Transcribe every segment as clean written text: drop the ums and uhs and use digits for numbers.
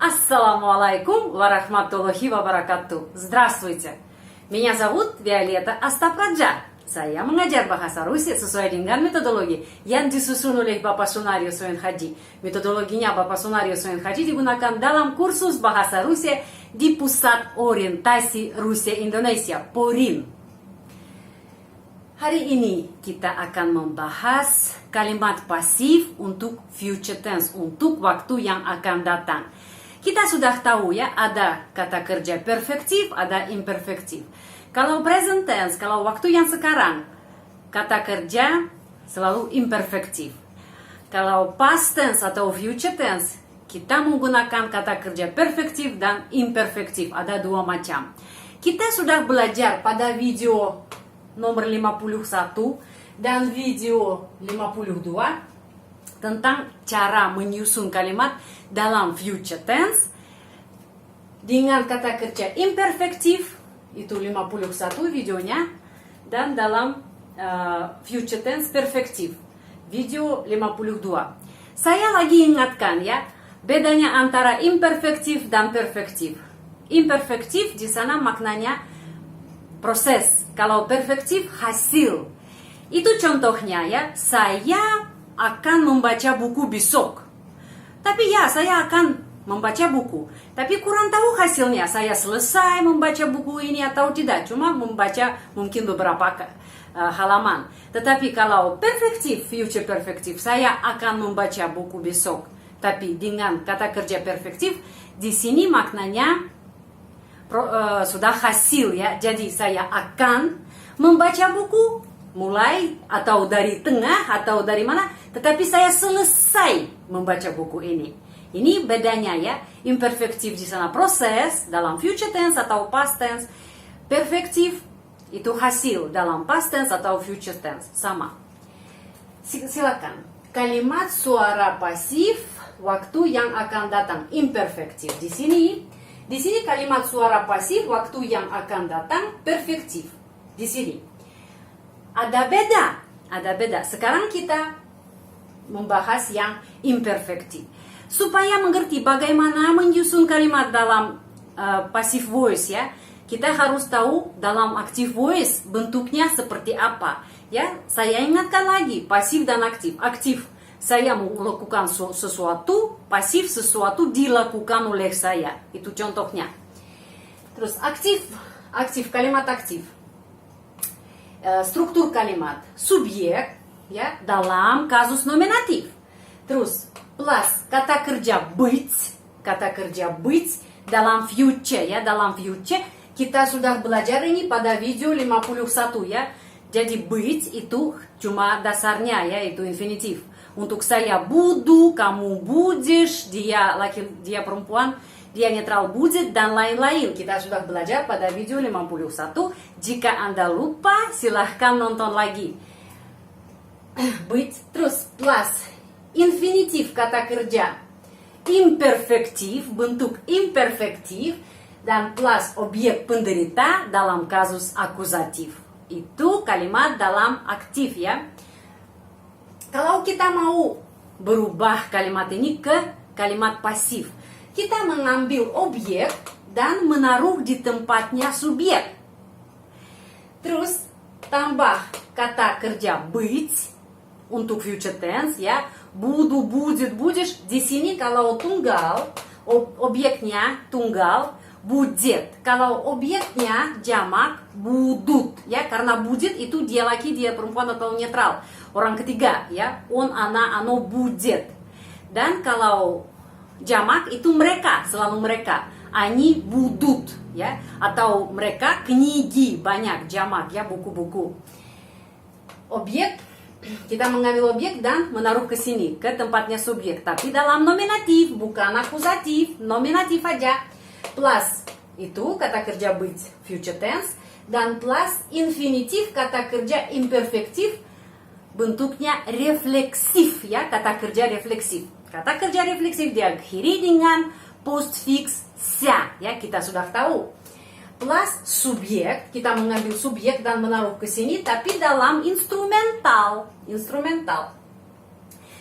Ассаламу алейкум варахматуллахи вабаракату. Здравствуйте. Меня зовут Violeta Astapradja. Saya mengajar bahasa Rusia sesuai dengan metodologi yang disusun oleh Bapak Sunario Soen Haji. Metodologinya Bapak Sunario Soen Haji digunakan dalam kursus bahasa Rusia di Pusat Orientasi Rusia Indonesia, PORIN. Hari ini kita akan membahas kalimat pasif untuk future tense, untuk waktu yang akan datang. Kita sudah tahu ya, ada kata kerja perfektif, ada imperfektif. Kalau present tense, kalau waktu yang sekarang, kata kerja selalu imperfektif. Kalau past tense atau future tense, kita menggunakan kata kerja perfektif dan imperfektif. Ada dua macam. Kita sudah belajar pada video nomor 51 dan video 52 tentang cara menyusun kalimat dalam future tense dengan kata kerja imperfektif, itu 51 videonya, dan dalam future tense perfektif, video 52. Saya lagi ingatkan ya, bedanya antara imperfektif dan perfektif. Imperfektif di sana maknanya proses, kalau perfektif hasil. Itu contohnya ya, saya akan membaca buku besok. Tapi ya, saya akan membaca buku. Tapi kurang tahu hasilnya, saya selesai membaca buku ini atau tidak. Cuma membaca mungkin beberapa halaman. Tetapi kalau perfektif, future perfektif, saya akan membaca buku besok. Tapi dengan kata kerja perfektif, di sini maknanya sudah hasil ya. Jadi saya akan membaca buku mulai atau dari tengah atau dari mana, tetapi saya selesai membaca buku ini. Ini bedanya ya. Imperfektif di sana proses dalam future tense atau past tense. Perfektif itu hasil dalam past tense atau future tense, sama. Silakan. Kalimat suara pasif waktu yang akan datang, imperfektif. Di sini kalimat suara pasif waktu yang akan datang, perfektif. Di sini ada beda. Sekarang kita membahas yang imperfektif. Supaya mengerti bagaimana menyusun kalimat dalam passive voice ya, kita harus tahu dalam active voice bentuknya seperti apa. Ya, saya ingatkan lagi, pasif dan aktif. Aktif, saya melakukan sesuatu, pasif sesuatu dilakukan oleh saya. Itu contohnya. Terus aktif kalimat aktif. Struktur kalimat subjek ya dalam kasus nominatif. Terus plus kata kerja быть dalam future ya, dalam future kita sudah belajar ini pada video 51 ya. Jadi быть itu cuma dasarnya ya, itu infinitif. Untuk saya буду, kamu будешь, dia laki, dia perempuan, dia netral будет, dan lain-lain. Kita sudah belajar pada video 51. Jika Anda lupa, silahkan nonton lagi. Быть, terus plus infinitif kata kerja imperfektif, bentuk imperfektif, dan plus objek penderita dalam kasus akusatif. Itu kalimat dalam aktif ya. Kalau kita mau berubah kalimat ini ke kalimat pasif, kita mengambil objek dan menaruh di tempatnya subjek. Terus tambah kata kerja быть untuk future tense ya. Буду, будет, будешь. Di sini kalau tunggal, objeknya tunggal, будет. Kalau objeknya jamak, будут ya. Karena будет itu dia laki, dia perempuan atau netral, orang ketiga ya. Он, она, оно будет. Dan kalau jamak itu mereka, selalu mereka. Они будут ya, atau mereka книги, banyak jamak ya, buku-buku. Objek, kita mengambil objek dan menaruh ke sini, ke tempatnya subjek, tapi dalam nominatif, bukan akusatif, nominatif aja. Plus itu kata kerja быть, future tense, dan plus infinitif kata kerja imperfektif, bentuknya refleksif ya, kata kerja refleksif. Kata kerja refleksif diakhiri dengan postfix sia ya, kita sudah tahu. Plus subjek, kita mengambil subjek dan menaruh ke sini, tapi dalam instrumental.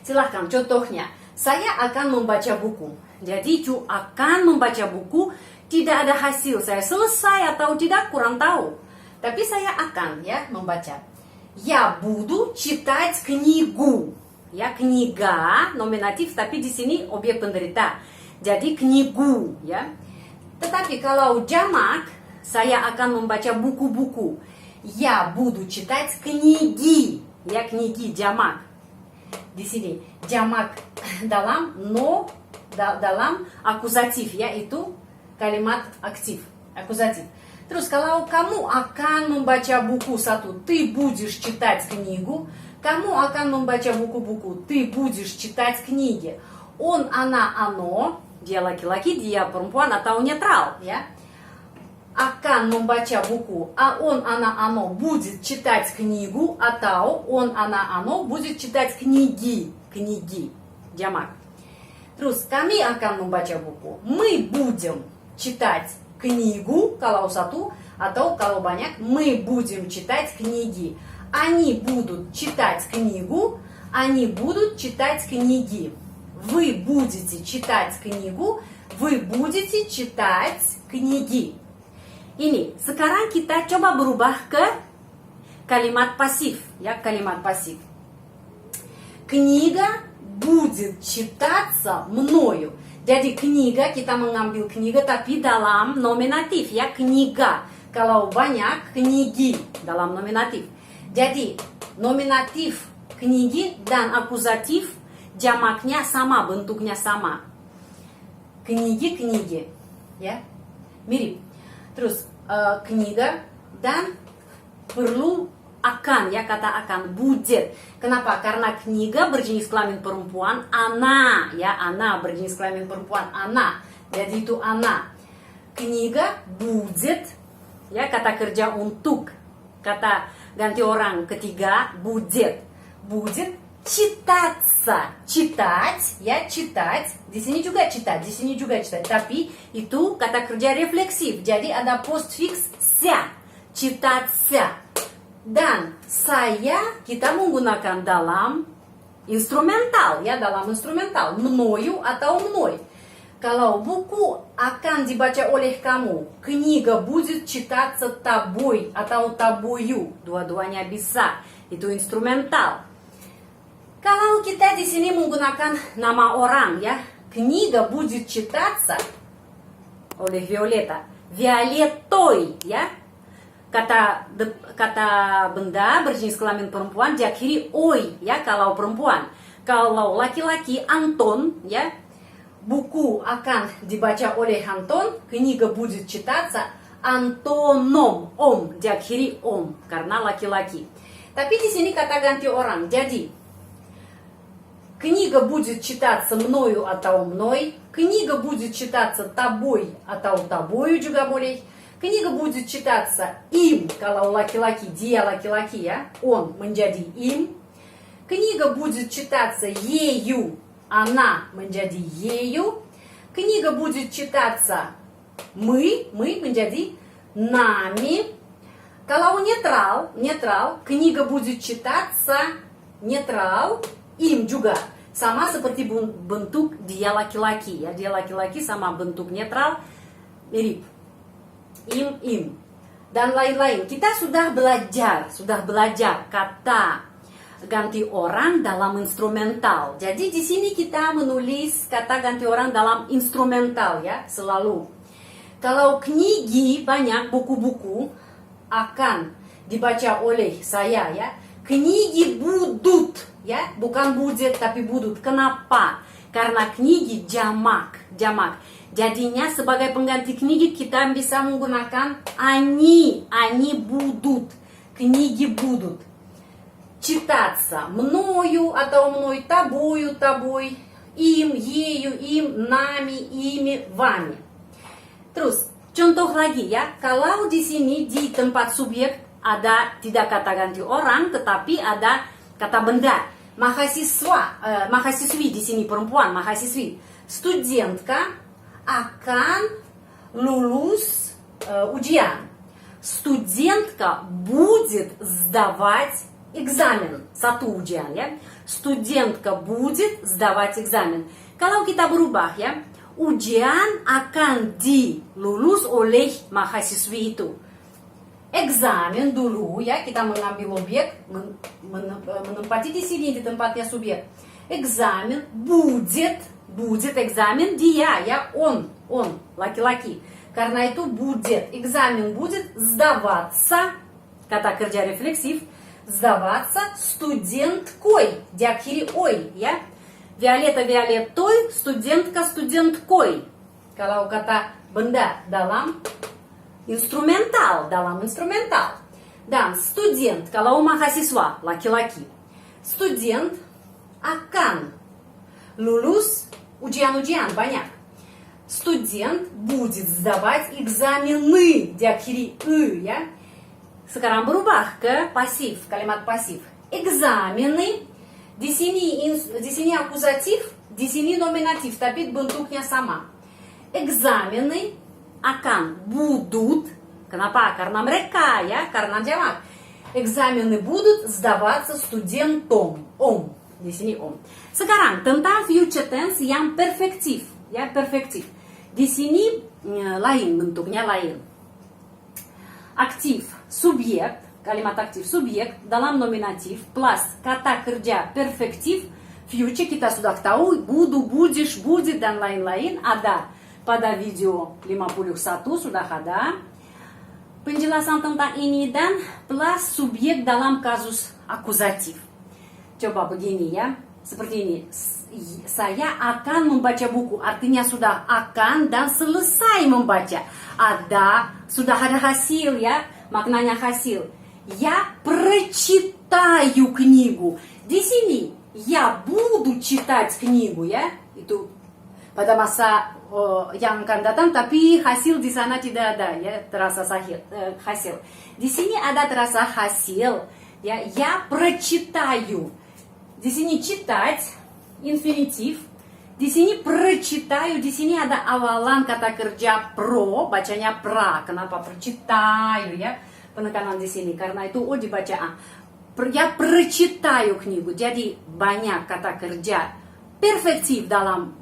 Silahkan contohnya, saya akan membaca buku. Jadi cu akan membaca buku, tidak ada hasil saya selesai atau tidak kurang tahu. Tapi saya akan ya membaca. Я буду читать книгу. Ya, kniga nominatif tapi di sini objek penderita. Jadi knigu ya. Tetapi kalau jamak, saya akan membaca buku-buku. Я буду читать книги. Ya, kniги jamak. Di sini jamak dalam dalam akuzatif ya, itu kalimat aktif, akuzatif. Terus kalau kamu akan membaca buku satu, ты будешь читать книгу. Kamu akan membaca buku-buku, ты будешь читать книги. Он, она, оно, dia laki-laki, dia perempuan atau netral ya. Akan membaca buku, а он, она, оно будет читать книгу, atau он, она, оно будет читать книги, книги, jamak. Terus kami akan membaca buku, мы будем читать книгу, kalau satu, atau kalau banyak, мы будем читать книги. Они будут читать книгу, они будут читать книги. Вы будете читать книгу, вы будете читать книги. Ini, sekarang kita coba berubah ke kalimat pasif, ya, kalimat pasif. Книга будет читаться мною. Jadi kniga, kita mengambil kniga tapi dalam nominatif ya, kniga. Kalau banyak, kniги dalam nominatif. Jadi nominatif kniги dan akuzatif jamaknya sama, bentuknya sama. Kniги, kniги, ya, mirip. Terus kniga dan perlu akan ya, kata akan, будет. Kenapa? Karena kniga berjenis kelamin perempuan, она ya, она berjenis kelamin perempuan, она. Jadi itu она. Kniga будет ya, kata kerja untuk, kata ganti orang ketiga будет. Будет читаться, читать ya, читать. Di sini juga читать, di sini juga читать. Tapi itu kata kerja refleksif. Jadi ada postfix ся, читаться. Dan saya kita menggunakan dalam instrumental ya, dalam instrumental, мною atau мной. Kalau buku akan dibaca oleh kamu, книга будет читаться тобой atau тобою, dua-duanya bisa. Itu instrumental. Kalau kita di sini menggunakan nama orang ya, книга будет читаться oleh Violeta, Violeтой ya. Kata benda berjenis kelamin perempuan diakhiri oi ya, kalau perempuan. Kalau laki-laki Anton ya, buku akan dibaca oleh Anton, книга будет читаться Антоном, om diakhiri om karena laki-laki. Tapi di sini kata ganti orang. Jadi книга будет читаться мною atau мной, книга будет читаться тобой atau тобою juga boleh. Kniga будет читаться им, kalau laki-laki, dia laki-laki ya, он menjadi им. Kniga будет читаться ею, она menjadi ею. Kniga будет читаться мы menjadi нами. Kalau netral, kniga будет читаться netral, им juga. Sama seperti bentuk dia laki-laki ya, dia laki-laki sama bentuk netral mirip. Im dan lain-lain. Kita sudah belajar kata ganti orang dalam instrumental. Jadi di sini kita menulis kata ganti orang dalam instrumental ya, selalu. Kalau kniги banyak, buku-buku akan dibaca oleh saya ya. Kniги будут ya, bukan будет tapi будут. Kenapa? Karena kniги jamak. Jadinya sebagai pengganti kniги kita bisa menggunakan они будут, книги будут читаться мною atau мной, тобою, тобой, им, ею, им, нами, ими, вами. Terus contoh lagi ya, kalau di sini di tempat subjek ada tidak kata ganti orang tetapi ada kata benda. Mahasiswi di sini perempuan, mahasiswi. Студентка akan lulus ujian. Студентка будет сдавать экзамен. Satu ujian ya. Студентка будет сдавать экзамен. Kalau kita berubah ya, ujian akan dilulus oleh mahasiswi itu. Examen dulu ya, kita mengambil objek, menempati di sini di tempatnya subjek. Examen будет экзамен dia ya, он laki-laki. Karena itu будет, экзамен будет сдаваться, kata kerja refleksif, сдаваться студенткой, diakhiri ой ya. Violeta violeтой, студентка студенткой. Kalau kata benda dalam instrumental, Dan student, kalau mahasiswa, laki-laki. Student akan lulus ujian-ujian banyak. Student будет сдавать экзамены, diakhiri ya. Sekarang berubah ke pasif, kalimat pasif. Экзамены. Di sini akusatif, di sini nominatif, tapi bentuknya sama. Экзамены akan будут. Kenapa? Karena mereka ya, karena jamak. Экзамены будут сдаваться студентом. Di sini Sekarang tentang future tense yang perfektif, ya, perfektif. Di sini lain, bentuknya lain. Aktif, subjek. Kalimat aktif subjek dalam nominatif plus kata kerja perfektif. Future kita sudah tahu, буду, будешь, будет dan lain-lain ada pada video 51 sudah ada penjelasan tentang ini dan plus subjek dalam kasus akusatif. Coba begini ya, seperti ini. Saya akan membaca buku, artinya sudah akan dan selesai membaca. Sudah ada hasil ya, maknanya hasil. Я прочитаю книгу. Di sini, я буду читать книгу ya. Itu pada masa yang akan datang, tapi hasil di sana tidak ada ya, terasa hasil. Di sini ada terasa hasil ya. Я прочитаю. Di sini читать infinitif. Di sini прочитаю, di sini ada awalan kata kerja pro, bacanya pra. Kenapa прочитаю ya? Penekanan di sini karena itu dibaca a. Ya прочитаю книгу. Jadi banyak kata kerja perfektif dalam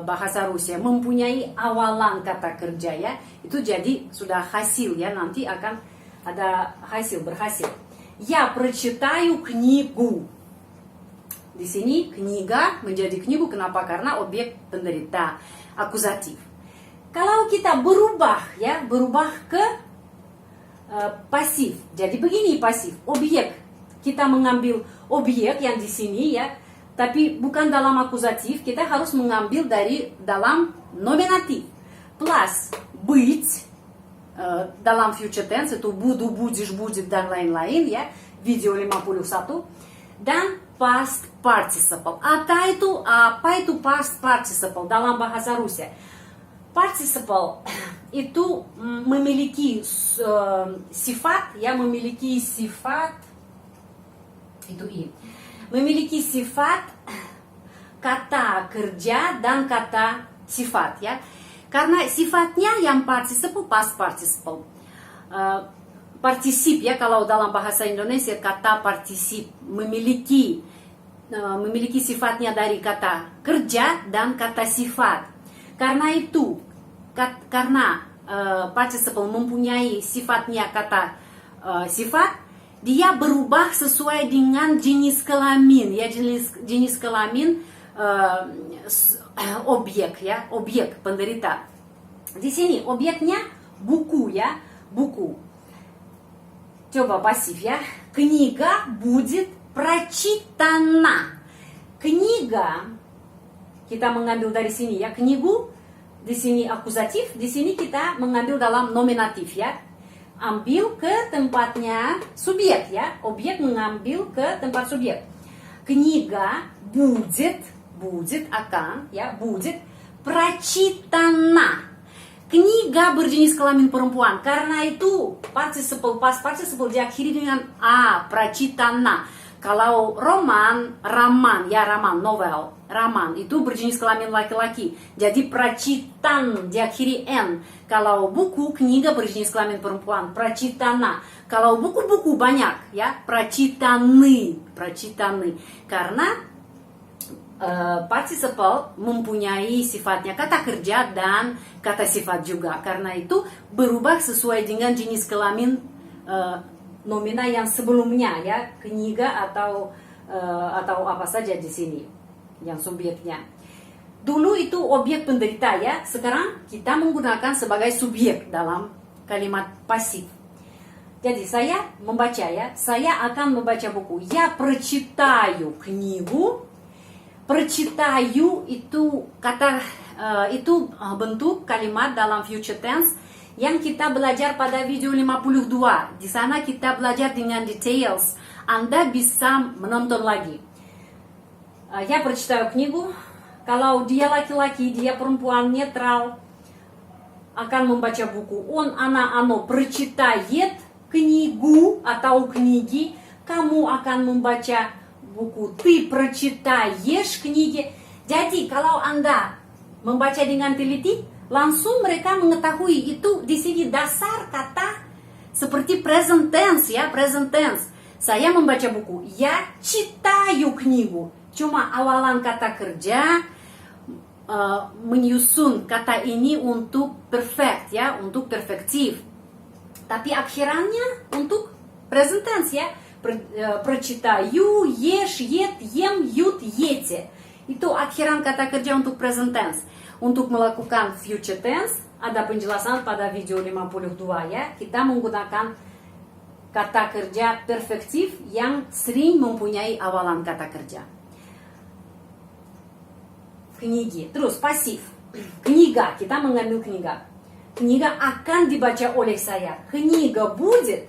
bahasa Rusia mempunyai awalan kata kerja ya. Itu jadi sudah hasil ya, nanti akan ada hasil, berhasil. Я прочитаю книгу. Di sini kniga menjadi knigu, kenapa? Karena objek penderita, akusatif. Kalau kita berubah ya, berubah ke pasif. Jadi begini pasif, objek. Kita mengambil objek yang di sini ya, tapi bukan dalam akusatif, kita harus mengambil dari dalam nominatif. Plus быть dalam future tense itu буду, будешь, будет dan lain-lain ya, video 51. Dan past participle. Apa itu past participle dalam bahasa Rusia? Participle itu memiliki sifat ya, memiliki sifat itu memiliki sifat kata kerja dan kata sifat ya. Karena sifatnya yang participle, past participle. Partisip ya, kalau dalam bahasa Indonesia kata partisip memiliki sifatnya dari kata kerja dan kata sifat. Karena itu participle mempunyai sifatnya kata sifat, dia berubah sesuai dengan jenis kelamin ya, jenis kelamin objek ya, objek penderita. Di sini objeknya buku ya, buku. Coba pasif ya. Книга будет прочитана. Kniga kita mengambil dari sini ya, knigu. Di sini akusatif, di sini kita mengambil dalam nominatif ya. Ambil ke tempatnya subjek ya. Objek mengambil ke tempat subjek. Kniga будет akan ya, будет прочитана. Kniga berjenis kelamin perempuan. Karena itu participle, past participle diakhiri dengan a, прочитана. Kalau roman, novel, raman itu berjenis kelamin laki-laki. Jadi прочитан diakhiri n. Kalau buku, kniga berjenis kelamin perempuan, прочитана. Kalau buku-buku banyak ya, прочитаны. Karena participle mempunyai sifatnya kata kerja dan kata sifat juga. Karena itu berubah sesuai dengan jenis kelamin nomina yang sebelumnya ya, kniga atau apa saja di sini yang subjeknya. Dulu itu objek penderita ya, sekarang kita menggunakan sebagai subjek dalam kalimat pasif. Jadi saya membaca ya, saya akan membaca buku. Я прочитаю книгу. Прочитаю itu kata itu bentuk kalimat dalam future tense yang kita belajar pada video 52. Di sana kita belajar dengan details. Anda bisa menonton lagi. Я прочитаю книгу. Kalau dia laki-laki, dia perempuan netral akan membaca buku. Он, она, оно прочитает книгу atau книги. Kamu akan membaca buku. Ты прочитаешь книги. Jadi kalau Anda membaca dengan teliti, langsung mereka mengetahui itu di sini dasar kata seperti present tense ya, present tense. Saya membaca buku. Я читаю книгу. Cuma awalan kata kerja menyusun kata ini untuk perfect ya, untuk perfektif. Tapi akhirannya untuk present tense ya. Прочитаю, ешь, ед, ем, ют, ете. Itu akhiran kata kerja untuk present tense. Untuk melakukan future tense, ada penjelasan pada video 52 ya. Kita menggunakan kata kerja perfektif yang sering mempunyai awalan kata kerja. Kniги. Terus pasif. Книга. Kita mengambil kniga. Kniga akan dibaca oleh saya. Kniga будет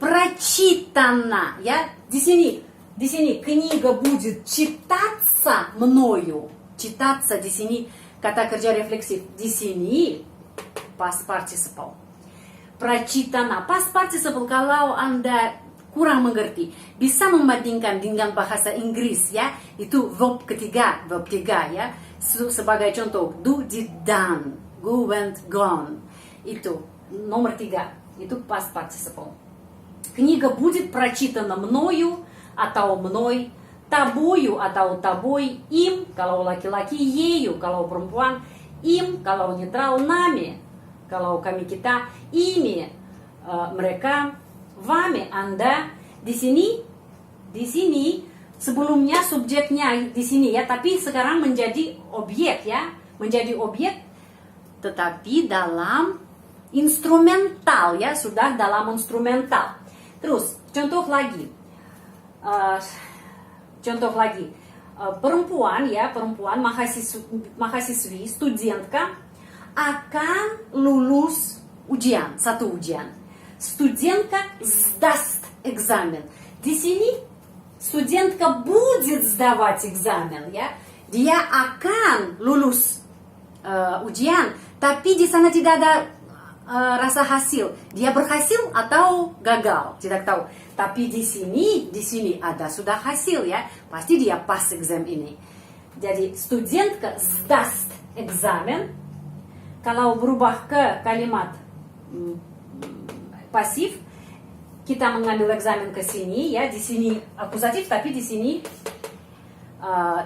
прочитана. Ya, di sini книга будет читаться мною. Читаться di sini kata kerja refleksif. Di sini past participle. Прочитана. Past participle kalau Anda kurang mengerti, bisa membandingkan dengan bahasa Inggris ya. Itu verb ketiga, verb 3 ya. Sebagai contoh, do, did, done, go, went, gone. Itu nomor 3. Itu past participle. Книга будет прочитана мною atau мной, тобою atau тобой, им kalau laki-laki, ею kalau perempuan, им kalau netral, nami kalau kami kita, ими mereka, вами Anda. Di sini sebelumnya subjeknya di sini ya, tapi sekarang menjadi objek ya, menjadi objek tetapi dalam instrumental ya, sudah dalam instrumental. Terus contoh lagi, perempuan ya, perempuan mahasiswi, studentка akan lulus ujian, satu ujian. Studentка сдаст экзамен. Di sini studentка будет сдавать экзамен ya, dia akan lulus ujian, tapi di sana tidak ada rasa hasil, dia berhasil atau gagal, tidak tahu. Tapi di sini ada sudah hasil ya, pasti dia pass exam ini. Jadi studentка сдаст экзамен. Kalau berubah ke kalimat pasif, kita mengambil eksamen ke sini ya, di sini akusatif, tapi di sini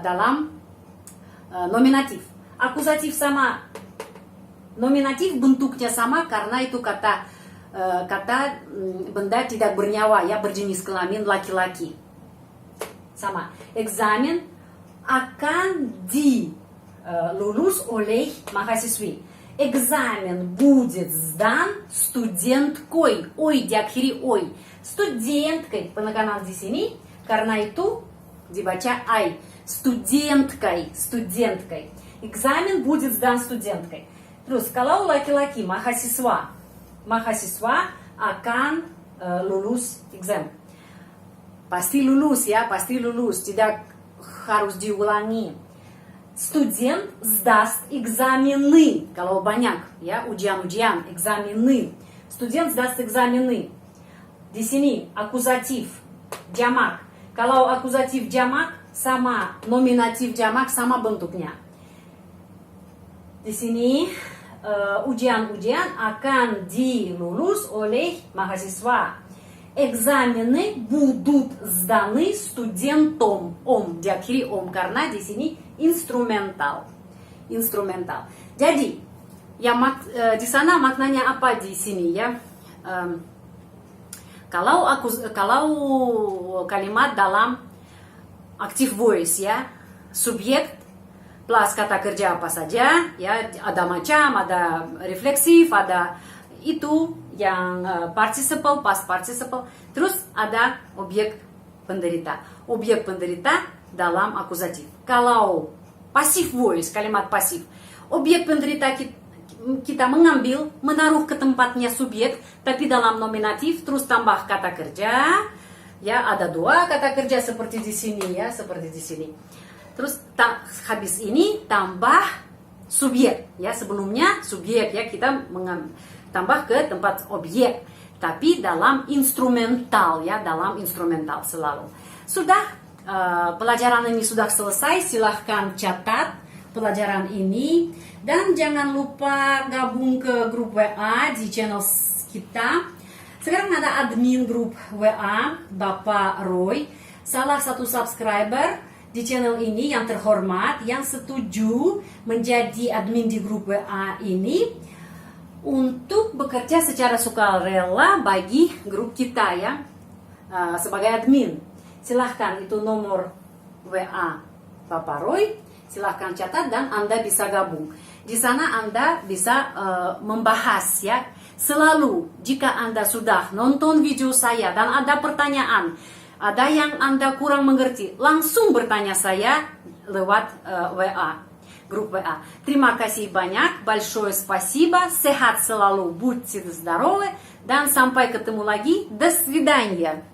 dalam nominatif. Akusatif sama nominatif bentuknya sama karena itu kata benda tidak bernyawa ya, berjenis kelamin laki-laki. Sama. Eksamen akan dilulus oleh mahasiswi. Экзамен будет сдан студенткой. Ой, diakhiri ой. Студенткой penekanan di sini, karena itu dibaca ai. Студенткой. Экзамен будет сдан студенткой. Terus kalau laki-laki mahasiswa akan lulus exam. Pasti lulus ya, pasti lulus, tidak harus diulangi. Студент сдаст экзамены. Kalau banyak ya, ujian-ujian, экзамены. Студент сдаст экзамены. Di sini akusatif jamak. Kalau akusatif jamak sama nominatif jamak sama bentuknya. Di sini ujian-ujian akan dilulus oleh mahasiswa. Экзамены будут сданы студентом. Om diakhiri om karena di sini instrumental. Instrumental. Jadi, di sana maknanya apa di sini ya? Kalau kalimat dalam active voice ya, subjek plus kata kerja apa saja ya, ada macam, ada refleksif, ada itu yang participle, past participle, terus ada objek penderita. Objek penderita dalam akusatif. Kalau passive voice, kalimat pasif, objek penderita kita mengambil, menaruh ke tempatnya subjek, tapi dalam nominatif terus tambah kata kerja. Ya, ada dua kata kerja seperti di sini ya, seperti di sini. Terus habis ini tambah subjek ya, sebelumnya subjek ya, kita tambah ke tempat objek, tapi dalam instrumental ya, dalam instrumental selalu. Sudah, pelajaran ini sudah selesai. Silahkan catat pelajaran ini dan jangan lupa gabung ke grup WA di channel kita. Sekarang ada admin grup WA Bapak Roy, salah satu subscriber di channel ini yang terhormat, yang setuju menjadi admin di grup WA ini untuk bekerja secara sukarela bagi grup kita ya, sebagai admin. Silahkan, itu nomor WA Bapak Roy, silahkan catat dan Anda bisa gabung. Di sana Anda bisa membahas ya. Selalu jika Anda sudah nonton video saya dan ada pertanyaan, ada yang Anda kurang mengerti, langsung bertanya saya lewat WA, grup WA. Terima kasih banyak, большое спасибо, sehat selalu, будьте здоровы, dan sampai ketemu lagi, до свидания.